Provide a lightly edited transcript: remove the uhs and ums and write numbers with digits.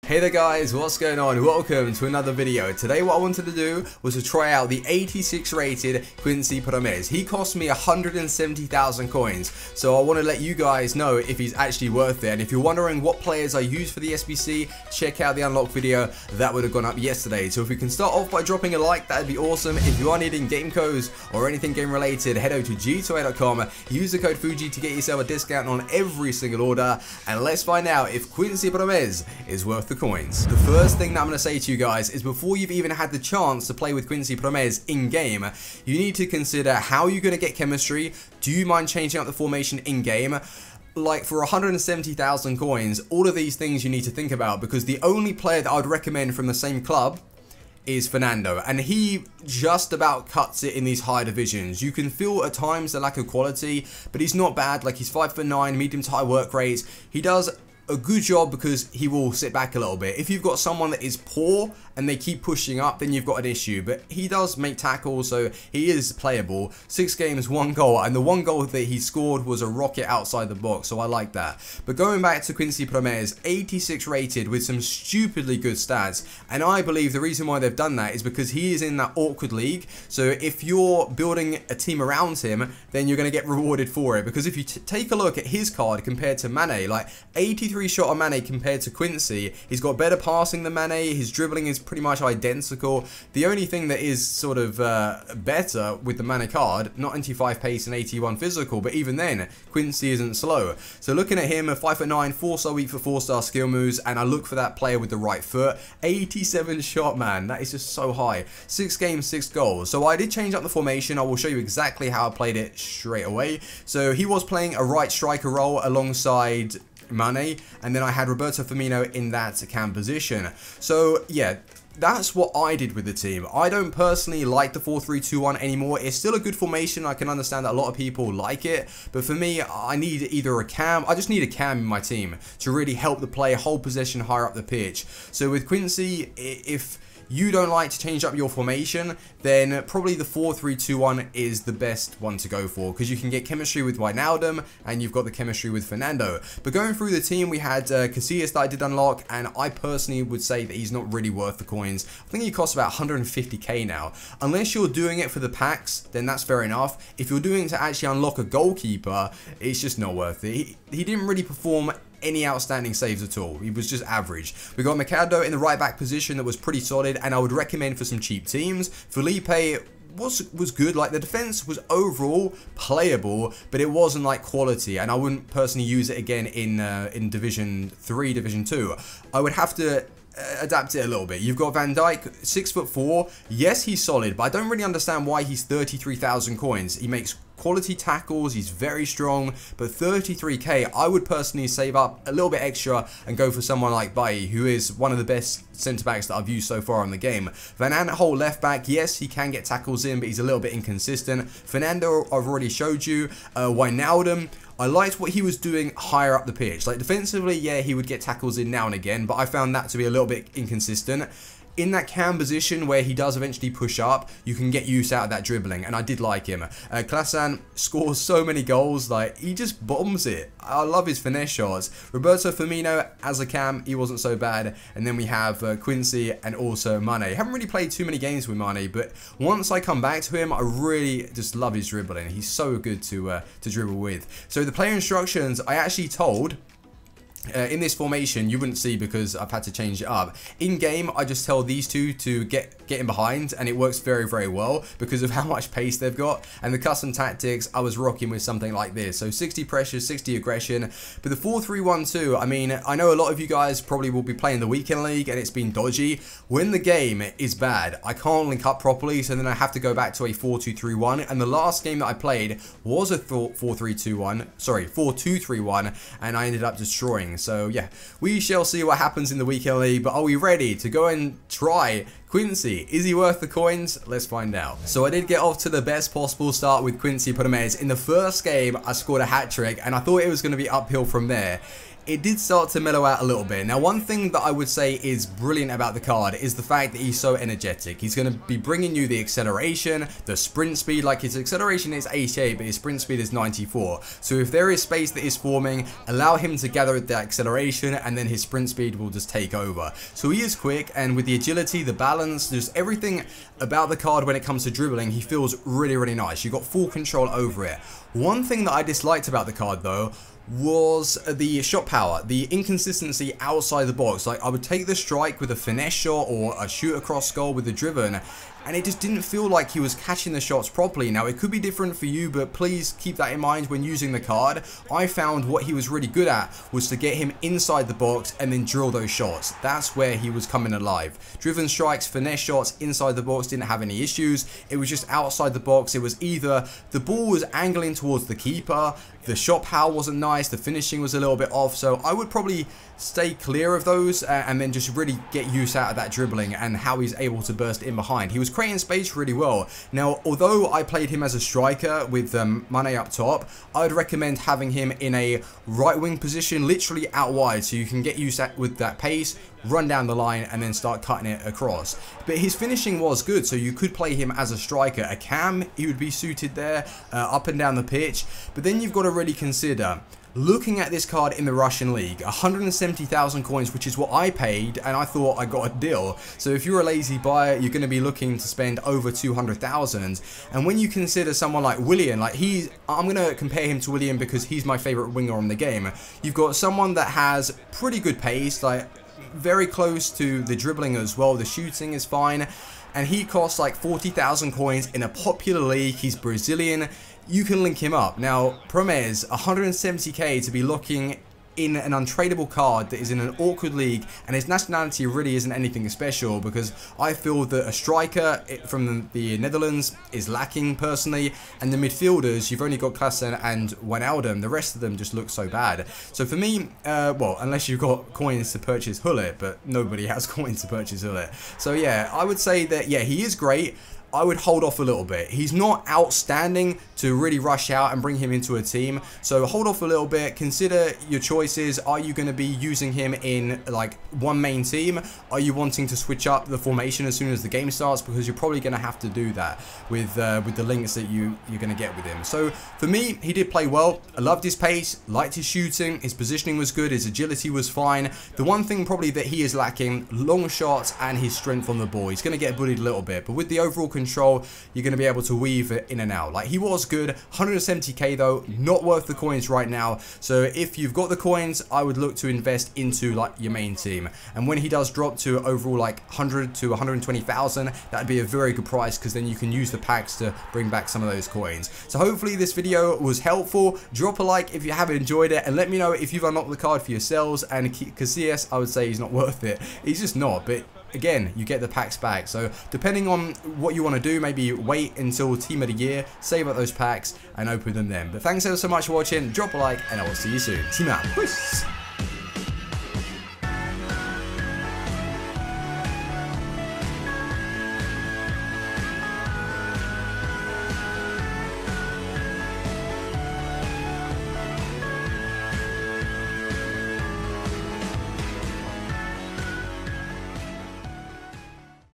Hey there guys, what's going on? Welcome to another video. Today what I wanted to do was to try out the 86 rated Quincy PROMES. He cost me 170,000 coins, so I want to let you guys know if he's actually worth it. And if you're wondering what players I use for the SBC, check out the unlock video that would have gone up yesterday. So if we can start off by dropping a like, that'd be awesome. If you are needing game codes or anything game related, head over to g2a.com, use the code Fuji to get yourself a discount on every single order, and let's find out if Quincy PROMES is worth the coins. The first thing that I'm going to say to you guys is before you've even had the chance to play with Quincy PROMES in game, you need to consider how you're going to get chemistry. Do you mind changing up the formation in game? Like for 170,000 coins, all of these things you need to think about, because the only player that I would recommend from the same club is Fernando, and he just about cuts it in these higher divisions. You can feel at times the lack of quality, but he's not bad. Like, he's 5'9", medium to high work rates. He does a good job because he will sit back a little bit. If you've got someone that is poor and they keep pushing up, then you've got an issue. But he does make tackles, so he is playable. 6 games, 1 goal, and the 1 goal that he scored was a rocket outside the box, so I like that. But going back to Quincy PROMES, 86 rated with some stupidly good stats, and I believe the reason why they've done that is because he is in that awkward league. So if you're building a team around him, then you're going to get rewarded for it. Because if you take a look at his card compared to Mane, like 83 shot on Mane compared to Quincy, he's got better passing than Mane, his dribbling is pretty much identical. The only thing that is sort of better with the Mane card, 95 pace and 81 physical, but even then, Quincy isn't slow. So looking at him, a 5'9", 4-star weak for 4-star skill moves, and I look for that player with the right foot. 87 shot, man, that is just so high. 6 games, 6 goals. So I did change up the formation. I will show you exactly how I played it straight away. So he was playing a right striker role alongside Mane, and then I had Roberto Firmino in that cam position. So yeah, that's what I did with the team. I don't personally like the 4-3-2-1 anymore. It's still a good formation. I can understand that a lot of people like it, but for me, I need either a cam. I just need a cam in my team to really help the player hold possession higher up the pitch. So with Quincy, if you don't like to change up your formation, then probably the 4-3-2-1 is the best one to go for, because you can get chemistry with Wijnaldum and you've got the chemistry with Fernando. But going through the team, we had Casillas that I did unlock, and I personally would say that he's not really worth the coins. I think he costs about 150k now. Unless you're doing it for the packs, then that's fair enough. If you're doing it to actually unlock a goalkeeper, it's just not worth it. He didn't really perform any outstanding saves at all. He was just average. We got Mercado in the right back position that was pretty solid, and I would recommend for some cheap teams. Felipe was good. Like, the defense was overall playable, but it wasn't like quality, and I wouldn't personally use it again in Division 3, Division 2. I would have to adapt it a little bit. You've got Van Dijk, 6'4". Yes, he's solid, but I don't really understand why he's 33,000 coins. He makes quality tackles, he's very strong, but 33k, I would personally save up a little bit extra and go for someone like Bailly, who is one of the best centre-backs that I've used so far in the game. Van Aanholt left-back, yes, he can get tackles in, but he's a little bit inconsistent. Fernando, I've already showed you. Wijnaldum, I liked what he was doing higher up the pitch. Like, defensively, yeah, he would get tackles in now and again, but I found that to be a little bit inconsistent. In that cam position where he does eventually push up, you can get use out of that dribbling, and I did like him. Klasan scores so many goals, like, he just bombs it. I love his finesse shots. Roberto Firmino as a cam, he wasn't so bad. And then we have Quincy and also Mane. I haven't really played too many games with Mane, but once I come back to him, I really just love his dribbling. He's so good to dribble with. So the player instructions, I actually told in this formation, you wouldn't see because I've had to change it up. In game, I just tell these two to get in behind, and it works very, very well because of how much pace they've got. And the custom tactics, I was rocking with something like this. So 60 pressure, 60 aggression. But the 4-3-1-2, I mean, I know a lot of you guys probably will be playing the weekend league and it's been dodgy. When the game is bad, I can't link up properly, so then I have to go back to a 4-2-3-1. And the last game that I played was a 4-2-3-1, and I ended up destroying. So yeah, we shall see what happens in the weekend league, but are we ready to go and try Quincy? Is he worth the coins? Let's find out. So I did get off to the best possible start with Quincy PROMES. In the first game, I scored a hat-trick, and I thought it was going to be uphill from there. it did start to mellow out a little bit. Now, one thing that I would say is brilliant about the card is the fact that he's so energetic. He's going to be bringing you the acceleration, the sprint speed. Like, his acceleration is 88, but his sprint speed is 94. So if there is space that is forming, allow him to gather the acceleration, and then his sprint speed will just take over. So he is quick, and with the agility, the balance, just everything about the card when it comes to dribbling, he feels really, really nice. You've got full control over it. One thing that I disliked about the card, though, was the shot power, the inconsistency outside the box. Like, I would take the strike with a finesse shot or a shoot across goal with the driven, and it just didn't feel like he was catching the shots properly. Now, it could be different for you, but please keep that in mind when using the card. I found what he was really good at was to get him inside the box and then drill those shots. That's where he was coming alive. Driven strikes, finesse shots inside the box didn't have any issues. It was just outside the box. It was either the ball was angling towards the keeper, the shot power wasn't nice, the finishing was a little bit off. So I would probably stay clear of those and then just really get use out of that dribbling and how he's able to burst in behind. He was creating space really well. Now, although I played him as a striker with Mane up top, I'd recommend having him in a right wing position, literally out wide, so you can get used with that pace, run down the line, and then start cutting it across. But his finishing was good, so you could play him as a striker. A cam, he would be suited there, up and down the pitch. But then you've got to really consider, looking at this card in the Russian league, 170,000 coins, which is what I paid, and I thought I got a deal. So if you're a lazy buyer, you're going to be looking to spend over 200,000. And when you consider someone like Willian, like I'm going to compare him to Willian because he's my favorite winger on the game. You've got someone that has pretty good pace, like very close to the dribbling as well. The shooting is fine. And he costs like 40,000 coins in a popular league. He's Brazilian. You can link him up. Now, PROMES, 170k to be looking in an untradeable card that is in an awkward league, and his nationality really isn't anything special, because I feel that a striker from the Netherlands is lacking personally, and the midfielders, you've only got Klaassen and Wijnaldum. The rest of them just look so bad. So for me, well, unless you've got coins to purchase Hullet, but nobody has coins to purchase Hullet. So yeah, I would say that, yeah, he is great. I would hold off a little bit. He's not outstanding to really rush out and bring him into a team. So hold off a little bit. Consider your choices. Are you going to be using him in like one main team? Are you wanting to switch up the formation as soon as the game starts? Because you're probably going to have to do that with the links that you're going to get with him. So for me, he did play well. I loved his pace, liked his shooting, his positioning was good, his agility was fine. The one thing probably that he is lacking, long shots and his strength on the ball. He's going to get bullied a little bit, but with the overall control, you're going to be able to weave it in and out. Like, he was good. 170k though, not worth the coins right now. So if you've got the coins, I would look to invest into like your main team. And when he does drop to overall like 100 to 120,000, that'd be a very good price, because then you can use the packs to bring back some of those coins. So hopefully this video was helpful. Drop a like if you have enjoyed it, and let me know if you've unlocked the card for yourselves. And Casillas, I would say he's not worth it. He's just not, but again, you get the packs back. So depending on what you want to do, maybe wait until Team of the Year, save up those packs and open them then. But thanks ever so much for watching. Drop a like and I will see you soon. Team out. Peace.